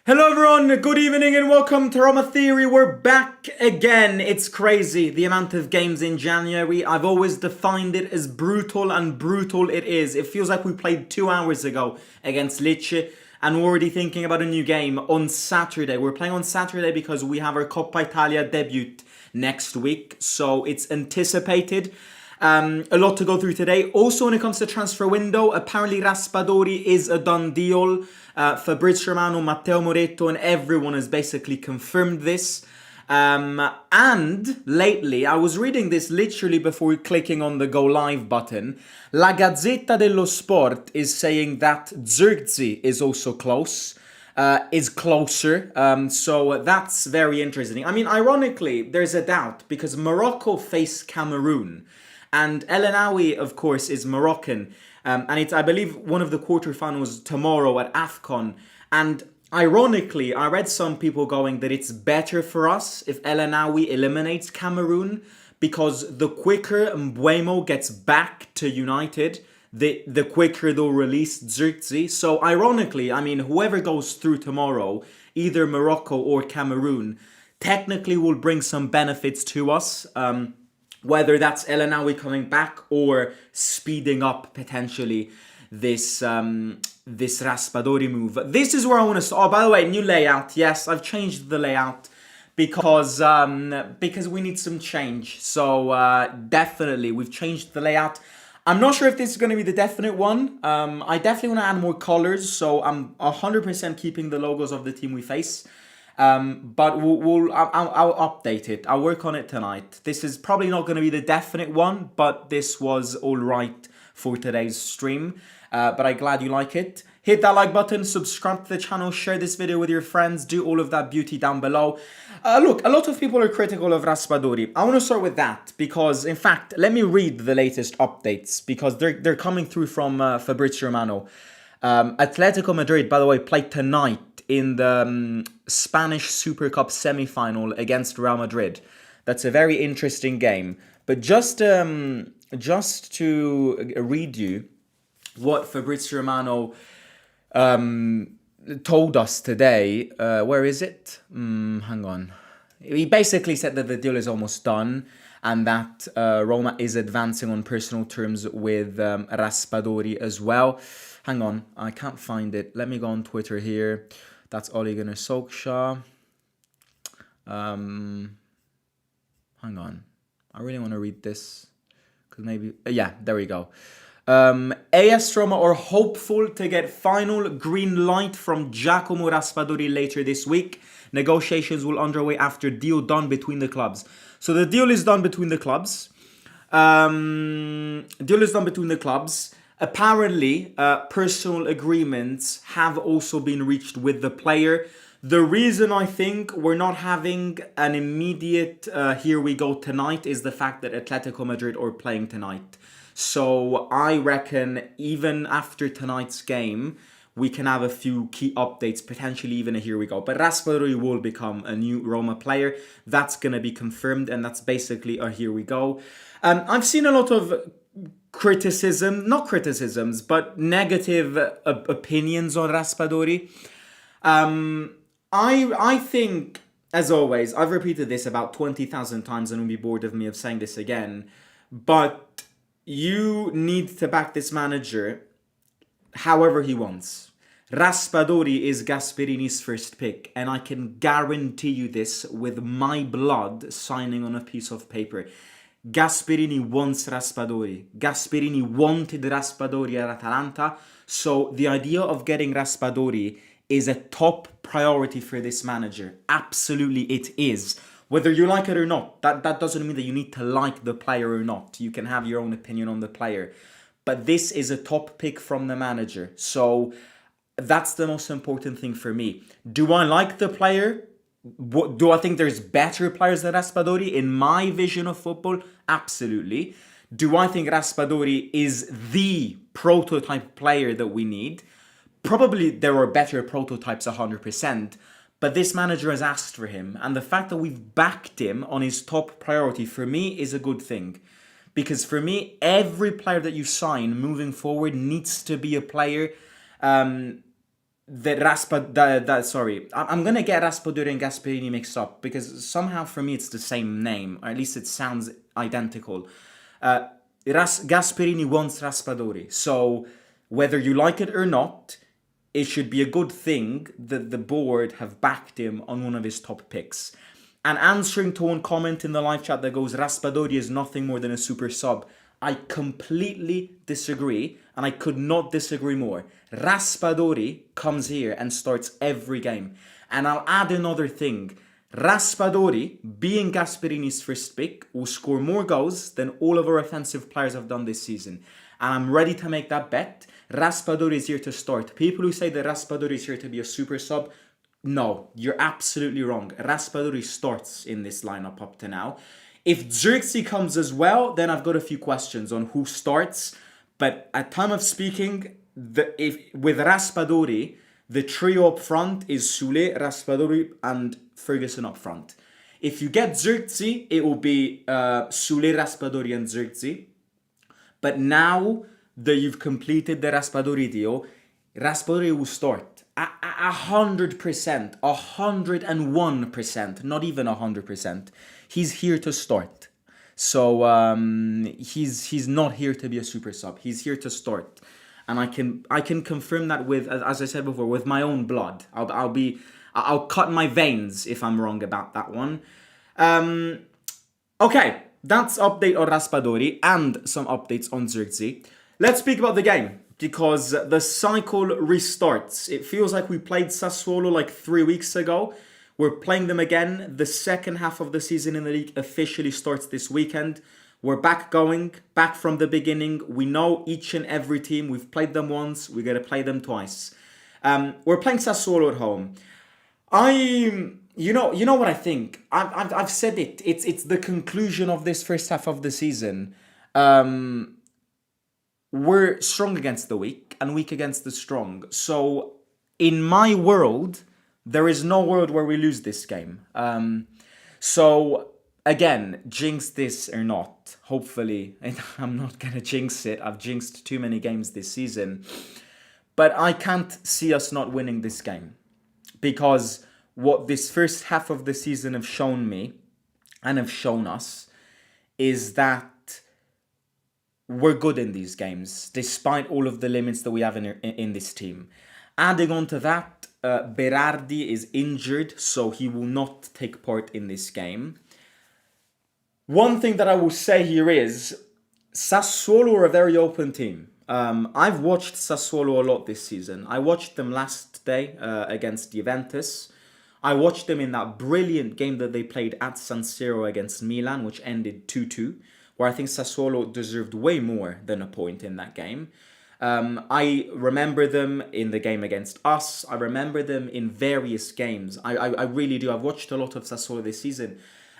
Hello everyone, good evening and welcome to Roma Theory. We're back again. It's crazy, the amount of games in January. I've always defined it as brutal, and brutal it is. It feels like we played 2 hours ago against Lecce and we're already thinking about a new game on Saturday. We're playing on Saturday because we have our Coppa Italia debut next week, so it's anticipated. A lot to go through today. Also, when it comes to transfer window, apparently Raspadori is a done deal. Fabrizio Romano, Matteo Moretto, and everyone has basically confirmed this. And lately, I was reading this literally before clicking on the go live button. La Gazzetta dello Sport is saying that Zirkzee is also close. Is closer, so that's very interesting. I mean, ironically, there's a doubt because Morocco face Cameroon. And El Enaoui, of course, is Moroccan. And it's, I believe, one of the quarterfinals tomorrow at AFCON. And ironically, I read some people going that it's better for us if El Enaoui eliminates Cameroon because the quicker Mbeumo gets back to United, the quicker they'll release Zirkzee. So ironically, I mean, whoever goes through tomorrow, either Morocco or Cameroon, technically will bring some benefits to us. Whether that's El Enaoui coming back or speeding up potentially this this Raspadori move. This is where I want to start. Oh, by the way, new layout. Yes, I've changed the layout because we need some change. So definitely, we've changed the layout. I'm not sure if this is going to be the definite one. I definitely want to add more colors, so I'm 100% keeping the logos of the team we face. But I'll update it. I'll work on it tonight. This is probably not going to be the definite one, but this was all right for today's stream. But I'm glad you like it. Hit that like button, subscribe to the channel, share this video with your friends, do all of that beauty down below. Look, a lot of people are critical of Raspadori. I want to start with that because, in fact, let me read the latest updates because they're coming through from Fabrizio Romano. Atletico Madrid, by the way, played tonight in the Spanish Super Cup semi-final against Real Madrid. That's a very interesting game. But just to read you what Fabrizio Romano told us today. Where is it? Hang on. He basically said that the deal is almost done and that Roma is advancing on personal terms with Raspadori as well. Hang on, I can't find it. Let me go on Twitter here. That's Ole Gunnar Solskjaer. Hang on. I really want to read this. Because maybe... yeah, there we go. AS Roma are hopeful to get final green light from Giacomo Raspadori later this week. Negotiations will underway after deal done between the clubs. So the deal is done between the clubs. Apparently, personal agreements have also been reached with the player. The reason I think we're not having an immediate here we go tonight is the fact that Atletico Madrid are playing tonight. So I reckon even after tonight's game, we can have a few key updates, potentially even a here we go. But Raspadori will become a new Roma player. That's going to be confirmed, and that's basically a here we go. I've seen a lot of not criticisms, but negative opinions on Raspadori. I think, as always, I've repeated this about 20,000 times and will be bored of me of saying this again, but you need to back this manager however he wants. Raspadori is Gasperini's first pick, and I can guarantee you this with my blood signing on a piece of paper. Gasperini wants Raspadori. Gasperini wanted Raspadori at Atalanta, so the idea of getting Raspadori is a top priority for this manager. Absolutely it is. Whether you like it or not, that doesn't mean that you need to like the player or not. You can have your own opinion on the player. But this is a top pick from the manager. So that's the most important thing for me. Do I like the player? Do I think there's better players than Raspadori in my vision of football? Absolutely. Do I think Raspadori is the prototype player that we need? Probably there are better prototypes 100%, but this manager has asked for him, and the fact that we've backed him on his top priority for me is a good thing. Because for me, every player that you sign moving forward needs to be a player I'm gonna get Raspadori and Gasperini mixed up because somehow for me it's the same name, or at least it sounds identical. Uh, Gasperini wants Raspadori, so whether you like it or not, it should be a good thing that the board have backed him on one of his top picks. And answering to one comment in the live chat that goes, Raspadori is nothing more than a super sub. I completely disagree, and I could not disagree more. Raspadori comes here and starts every game. And I'll add another thing. Raspadori, being Gasperini's first pick, will score more goals than all of our offensive players have done this season. And I'm ready to make that bet. Raspadori is here to start. People who say that Raspadori is here to be a super sub, no, you're absolutely wrong. Raspadori starts in this lineup up to now. If Xerxes comes as well, then I've got a few questions on who starts. But at time of speaking, with Raspadori, the trio up front is Sule, Raspadori, and Ferguson up front. If you get Xerxes, it will be Sule, Raspadori, and Xerxes. But now that you've completed the Raspadori deal, Raspadori will start 100%, 101%, not even 100%. He's here to start. So he's not here to be a super sub. He's here to start, and I can confirm that with, as I said before, with my own blood. I'll cut my veins if I'm wrong about that one. Okay, that's update on Raspadori and some updates on Xerxes. Let's speak about the game, because the cycle restarts. It feels like we played Sassuolo like 3 weeks ago. We're playing them again. The second half of the season in the league officially starts this weekend. We're back from the beginning. We know each and every team. We've played them once. We're going to play them twice. We're playing Sassuolo at home. You know what I think? I've said it. It's the conclusion of this first half of the season. We're strong against the weak and weak against the strong. So in my world, there is no world where we lose this game. So again, jinx this or not, hopefully, and I'm not going to jinx it. I've jinxed too many games this season. But I can't see us not winning this game, because what this first half of the season have shown me and have shown us is that we're good in these games, despite all of the limits that we have in this team. Adding on to that, Berardi is injured, so he will not take part in this game. One thing that I will say here is, Sassuolo are a very open team. I've watched Sassuolo a lot this season. I watched them last day against Juventus. I watched them in that brilliant game that they played at San Siro against Milan, which ended 2-2. Where I think Sassuolo deserved way more than a point in that game. I remember them in the game against us. I remember them in various games. I really do. I've watched a lot of Sassuolo this season.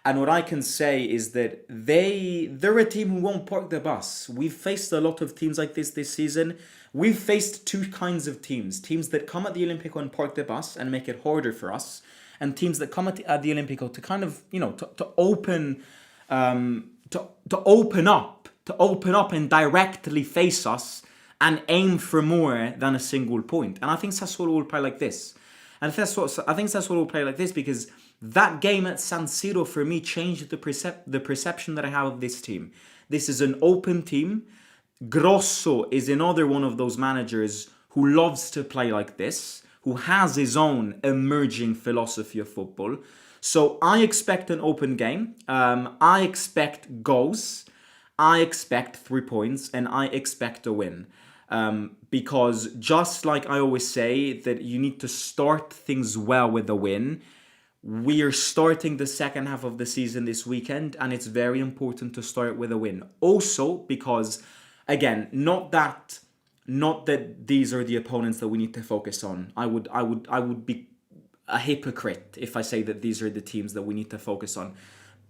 And what I can say is that they're a team who won't park the bus. We've faced a lot of teams like this season. We've faced two kinds of teams. Teams that come at the Olimpico and park the bus and make it harder for us. And teams that come at the Olimpico to kind of, to open... To open up and directly face us and aim for more than a single point. And I think Sassuolo will play like this. And I think Sassuolo will play like this because that game at San Siro for me changed the perception that I have of this team. This is an open team. Grosso is another one of those managers who loves to play like this, who has his own emerging philosophy of football. So I expect an open game. I expect goals. I expect 3 points, and I expect a win. Because just like I always say that you need to start things well with a win, we are starting the second half of the season this weekend, and it's very important to start with a win. Also because, again, not that these are the opponents that we need to focus on. I would be a hypocrite if I say that these are the teams that we need to focus on.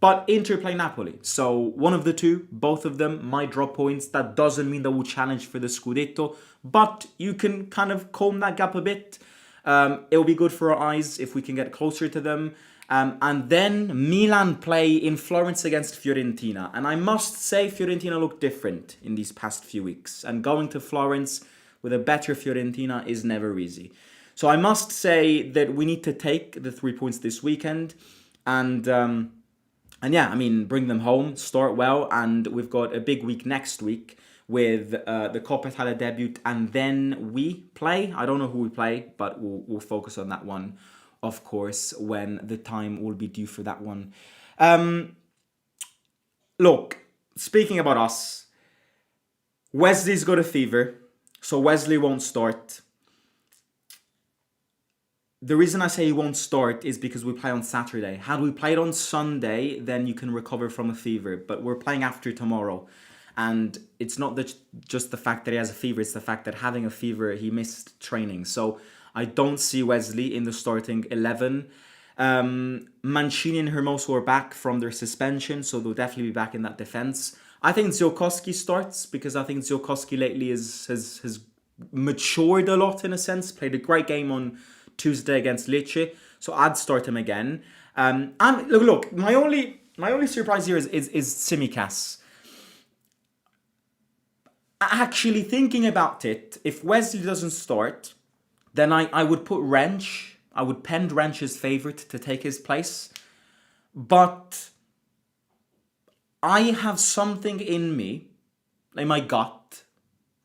But Inter play Napoli. So one of the two, both of them might drop points. That doesn't mean that we'll challenge for the Scudetto. But you can kind of comb that gap a bit. It'll be good for our eyes if we can get closer to them. And then Milan play in Florence against Fiorentina. And I must say Fiorentina looked different in these past few weeks. And going to Florence with a better Fiorentina is never easy. So I must say that we need to take the 3 points this weekend, and yeah, I mean, bring them home, start well, and we've got a big week next week with the Coppa Italia debut, and then we play. I don't know who we play, but we'll focus on that one, of course, when the time will be due for that one. Look, speaking about us, Wesley's got a fever, so Wesley won't start. The reason I say he won't start is because we play on Saturday. Had we played on Sunday, then you can recover from a fever. But we're playing after tomorrow. And it's not just the fact that he has a fever, it's the fact that having a fever, he missed training. So I don't see Wesley in the starting 11. Mancini and Hermoso are back from their suspension, so they'll definitely be back in that defense. I think Ziolkowski starts because I think Ziolkowski lately has matured a lot in a sense. Played a great game on Tuesday against Lecce, so I'd start him again. Look, my only surprise here is Tsimikas. Actually, thinking about it, if Wesley doesn't start, then I would put Wrench. I would pen Wrench as favourite to take his place. But I have something in me, in my gut,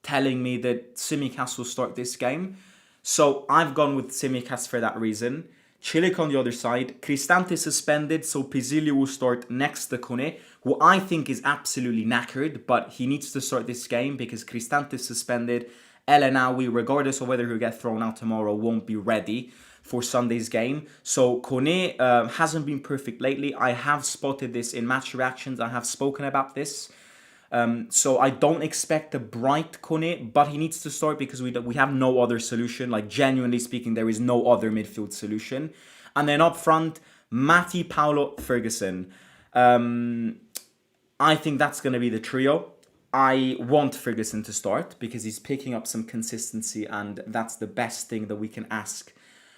telling me that Tsimikas will start this game. So I've gone with Tsimikas for that reason. Cilic on the other side. Cristante suspended, so Pisilio will start next to Kone, who I think is absolutely knackered, but he needs to start this game because Cristante is suspended. El Enaoui, regardless of whether he'll get thrown out tomorrow, won't be ready for Sunday's game. So Kone hasn't been perfect lately. I have spotted this in match reactions. I have spoken about this. So I don't expect a bright Kone, but he needs to start because we have no other solution. Like, genuinely speaking, there is no other midfield solution. And then up front, Matty, Paolo, Ferguson. I think that's going to be the trio. I want Ferguson to start because he's picking up some consistency, and that's the best thing that we can ask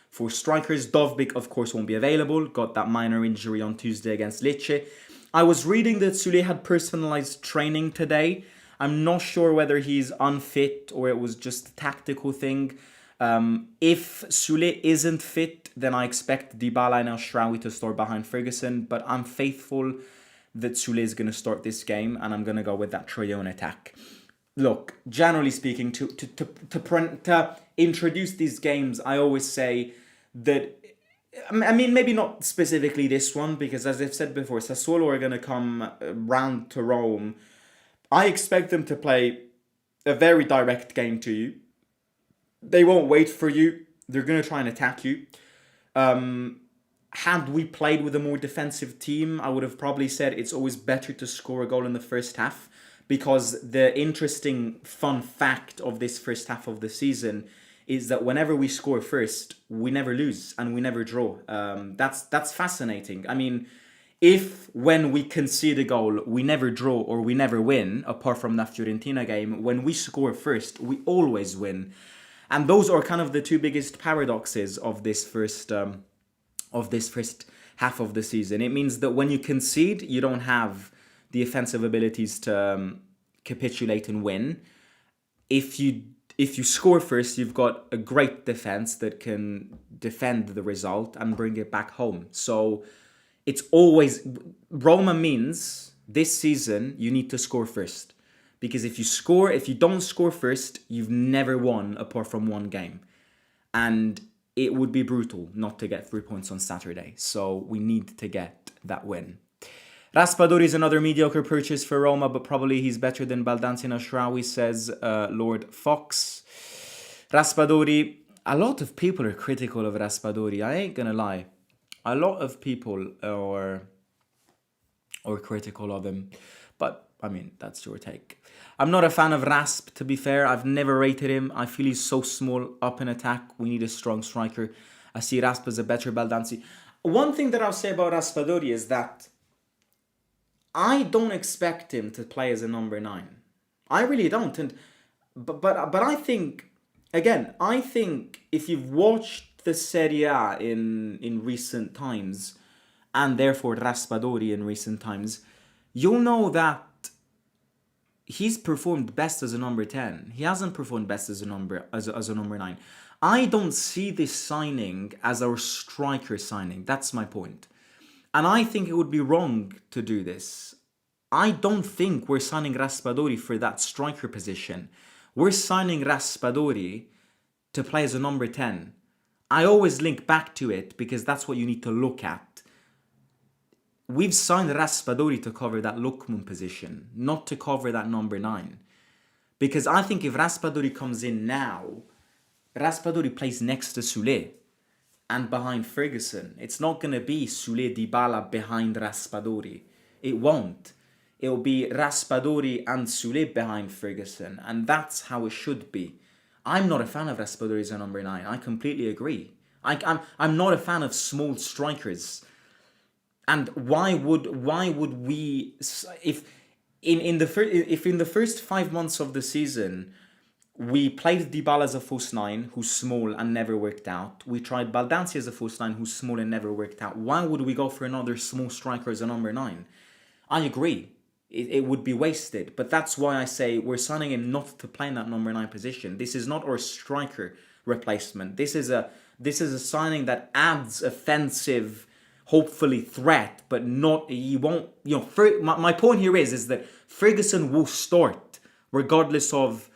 for strikers. Dovbyk, of course, won't be available. Got that minor injury on Tuesday against Lecce. I was reading that Sule had personalized training today. I'm not sure whether he's unfit or it was just a tactical thing. If Sule isn't fit, then I expect Dybala and El Shaarawy to start behind Ferguson. But I'm faithful that Sule is going to start this game, and I'm going to go with that trio in attack. Look, generally speaking, to introduce these games, I always say that, I mean, maybe not specifically this one, because as I've said before, Sassuolo are going to come round to Rome. I expect them to play a very direct game to you. They won't wait for you. They're going to try and attack you. Had we played with a more defensive team, I would have probably said it's always better to score a goal in the first half, because the interesting fun fact of this first half of the season is that whenever we score first, we never lose and we never draw. That's fascinating. I mean, if when we concede a goal, we never draw or we never win, apart from that Fiorentina game, when we score first, we always win. And those are kind of the two biggest paradoxes of this first half of the season. It means that when you concede, you don't have the offensive abilities to capitulate and win. If you score first, you've got a great defense that can defend the result and bring it back home. So it's always, Roma means this season you need to score first. Because if you don't score first, you've never won apart from one game. And it would be brutal not to get 3 points on Saturday. So we need to get that win. Raspadori is another mediocre purchase for Roma, but probably he's better than Baldanzi and El Shaarawy, says Lord Fox. Raspadori, a lot of people are critical of Raspadori. I ain't gonna lie. A lot of people are critical of him. But, I mean, that's your take. I'm not a fan of Rasp, to be fair. I've never rated him. I feel he's so small up in attack. We need a strong striker. I see Rasp as a better Baldanzi. One thing that I'll say about Raspadori is that I don't expect him to play as a number 9. I really don't. But I think, again, if you've watched the Serie A in recent times, and therefore Raspadori in recent times, you'll know that he's performed best as a number 10. He hasn't performed best as a number 9. I don't see this signing as our striker signing. That's my point. And I think it would be wrong to do this. I don't think we're signing Raspadori for that striker position. We're signing Raspadori to play as a number 10. I always link back to it because that's what you need to look at. We've signed Raspadori to cover that Lukman position, not to cover that number 9. Because I think if Raspadori comes in now, Raspadori plays next to Soulé and behind Ferguson. It's not going to be Soulé Dybala behind Raspadori. It won't. It'll be Raspadori and Soulé behind Ferguson, and that's how it should be. I'm not a fan of Raspadori as a number 9. I completely agree. I'm not a fan of small strikers. And why would we, if in the first 5 months of the season we played Dybala as a false 9 who's small and never worked out, we tried Baldanzi as a false 9 who's small and never worked out, why would we go for another small striker as a number 9? I agree. It would be wasted. But that's why I say we're signing him not to play in that number 9 position. This is not our striker replacement. This is a signing that adds offensive, hopefully threat, but not, he won't, my point here is that Ferguson will start regardless of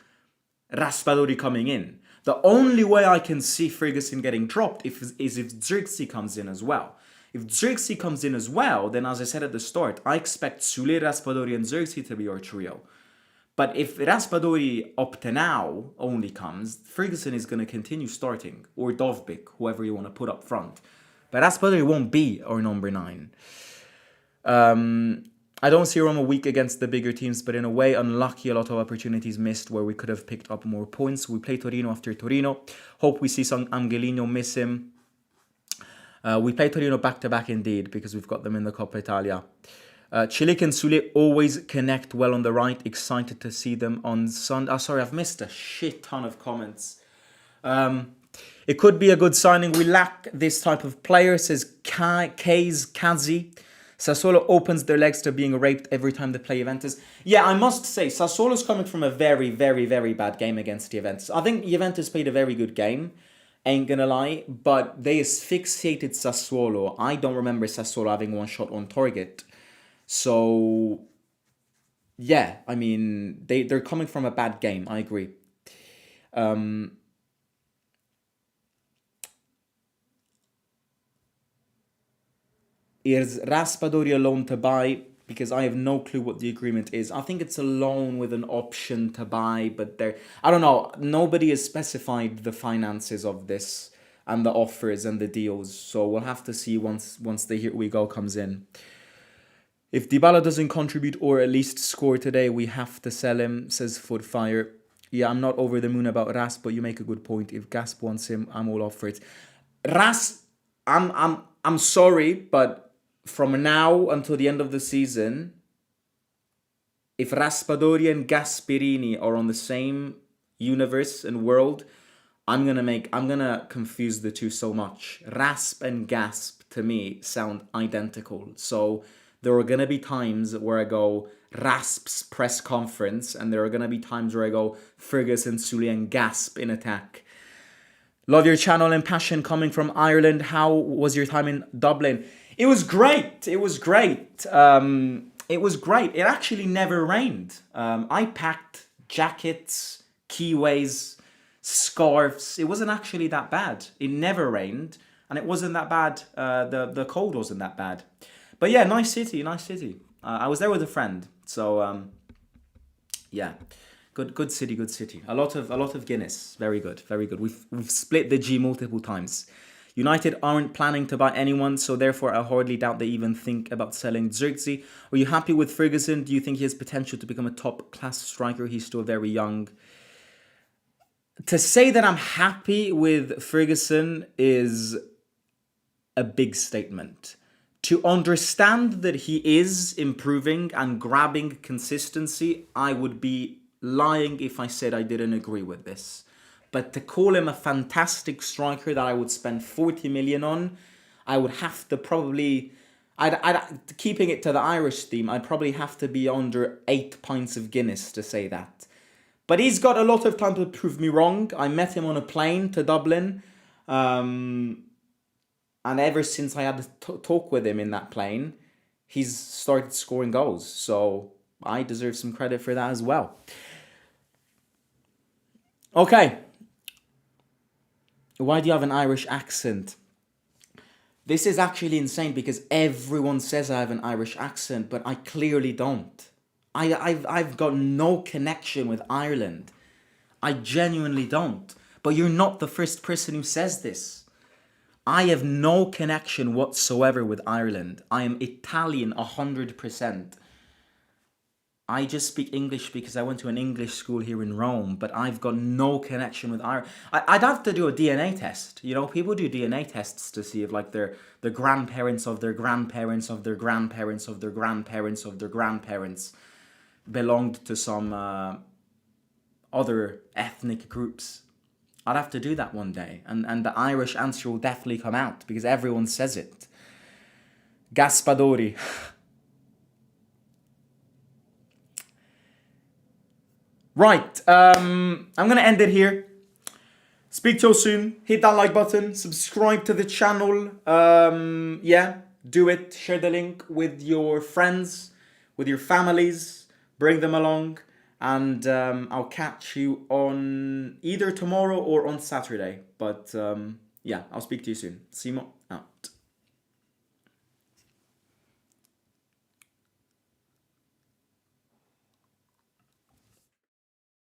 Raspadori coming in. The only way I can see Ferguson getting dropped is if Zirkzee comes in as well. If Zirkzee comes in as well, then as I said at the start, I expect Soulé, Raspadori and Zirkzee to be our trio. But if Raspadori up to now only comes, Ferguson is going to continue starting, or Dovbyk, whoever you want to put up front. But Raspadori won't be our number 9. I don't see Roma weak against the bigger teams, but in a way unlucky, a lot of opportunities missed where we could have picked up more points. We play Torino after Torino. Hope we see some Angelino miss him. We play Torino back-to-back indeed, because we've got them in the Coppa Italia. Chilik and Soulé always connect well on the right. Excited to see them on Sunday. Oh, sorry, I've missed a shit ton of comments. It could be a good signing. We lack this type of player, says Kazi. Sassuolo opens their legs to being raped every time they play Juventus. Yeah, I must say, Sassuolo's coming from a very, very, very bad game against Juventus. I think Juventus played a very good game, ain't gonna lie, but they asphyxiated Sassuolo. I don't remember Sassuolo having one shot on target. So, yeah, I mean, they're coming from a bad game, I agree. Is Raspadori a loan to buy? Because I have no clue what the agreement is. I think it's a loan with an option to buy, but I don't know. Nobody has specified the finances of this and the offers and the deals. So we'll have to see once the Here We Go comes in. If Dybala doesn't contribute or at least score today, we have to sell him, says Footfire. Yeah, I'm not over the moon about Ras, but you make a good point. If Gasp wants him, I'm all off for it. Ras, I'm sorry, but from now until the end of the season, if Raspadori and Gasperini are on the same universe and world, I'm gonna confuse the two so much. Rasp and Gasp to me sound identical. So there are gonna be times where I go Rasp's press conference, and there are gonna be times where I go Ferguson, Soulé and Gasp in attack. Love your channel and passion coming from Ireland. How was your time in Dublin? It was great. It was great. It actually never rained. I packed jackets, keyways, scarves. It wasn't actually that bad. It never rained, and it wasn't that bad. The cold wasn't that bad. But yeah, nice city. I was there with a friend, so yeah. Good city. A lot of Guinness. Very good. We've split the G multiple times. United aren't planning to buy anyone, so therefore I hardly doubt they even think about selling Zirkzee. Are you happy with Ferguson? Do you think he has potential to become a top-class striker? He's still very young. To say that I'm happy with Ferguson is a big statement. To understand that he is improving and grabbing consistency, I would be lying if I said I didn't agree with this. But to call him a fantastic striker that I would spend 40 million on, I would have to probably, keeping it to the Irish theme, I'd probably have to be under 8 pints of Guinness to say that. But he's got a lot of time to prove me wrong. I met him on a plane to Dublin. And ever since I had to talk with him in that plane, he's started scoring goals. So I deserve some credit for that as well. Okay. Why do you have an Irish accent? This is actually insane because everyone says I have an Irish accent, but I clearly don't. I've got no connection with Ireland. I genuinely don't. But you're not the first person who says this. I have no connection whatsoever with Ireland. I am Italian 100%. I just speak English because I went to an English school here in Rome, but I've got no connection with Ireland. I'd have to do a DNA test. You know, people do DNA tests to see if like they're the grandparents of their grandparents of their grandparents of their grandparents of their grandparents belonged to some other ethnic groups. I'd have to do that one day, and the Irish answer will definitely come out because everyone says it. Raspadori. Right, I'm gonna end it here. Speak to you soon. Hit that like button. Subscribe to the channel. Yeah, do it. Share the link with your friends, with your families. Bring them along. And I'll catch you on either tomorrow or on Saturday. But yeah, I'll speak to you soon. Simo out.